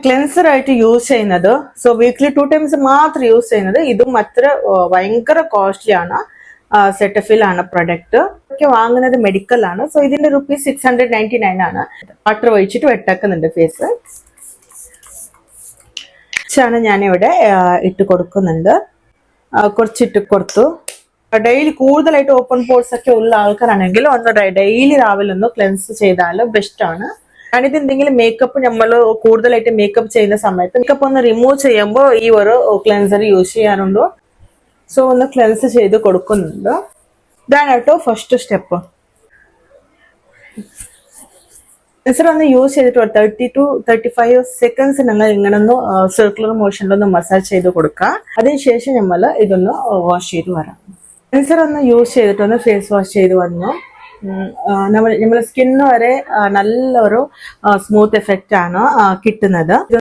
Cleanser ആയിട്ട് use ചെയ്യുന്നത്, so weekly 2 times മാത്രം യൂസ് ചെയ്യുന്നത്. ഇതും അത്ര ഭയങ്കര കോസ്റ്റ്ലി ആണ്. സെറ്റഫിൽ ആണ് പ്രൊഡക്റ്റ്. ഒക്കെ വാങ്ങുന്നത് മെഡിക്കൽ ആണ്. സോ ഇതിന്റെ റുപ്പീസ് 699 ആണ്. വാട്ടർ ഒഴിച്ചിട്ട് വെട്ടാക്കുന്നുണ്ട് ഫേസ്. ഞാനിവിടെ ഇട്ട് കൊടുക്കുന്നുണ്ട്. കുറച്ചിട്ട് കൊടുത്തു. ഡെയിലി കൂടുതലായിട്ട് ഓപ്പൺ പോർസ് ഒക്കെ ഉള്ള ആൾക്കാരാണെങ്കിൽ ഒന്ന് ഡെയിലി രാവിലെ ഒന്ന് ക്ലെൻസ് ചെയ്താൽ ബെസ്റ്റ് ആണ്. ഞാനിത് എന്തെങ്കിലും മേക്കപ്പ് നമ്മൾ കൂടുതലായിട്ട് മേക്കപ്പ് ചെയ്യുന്ന സമയത്ത് മേക്കപ്പ് ഒന്ന് റിമൂവ് ചെയ്യുമ്പോൾ ഈ ഒരു ക്ലെൻസർ യൂസ് ചെയ്യാറുണ്ടോ. സോ ഒന്ന് ക്ലെൻസ് ചെയ്ത് കൊടുക്കുന്നുണ്ട്. ഇതാണ് കേട്ടോ ഫസ്റ്റ് സ്റ്റെപ്പ്. ക്ലെൻസർ ഒന്ന് യൂസ് ചെയ്തിട്ട് 30 to 35 seconds നിങ്ങൾ ഇങ്ങനെ ഒന്ന് സർക്കുലർ മോഷനിലൊന്ന് മസാജ് ചെയ്ത് കൊടുക്കുക. അതിനുശേഷം നമ്മൾ ഇതൊന്ന് വാഷ് ചെയ്ത് വരാം. ക്ലെൻസർ ഒന്ന് യൂസ് ചെയ്തിട്ട് ഒന്ന് ഫേസ് വാഷ് ചെയ്ത് വന്നു. നമ്മുടെ സ്കിന്ന് വരെ നല്ലൊരു സ്മൂത്ത് എഫക്റ്റ് ആണ് കിട്ടുന്നത്.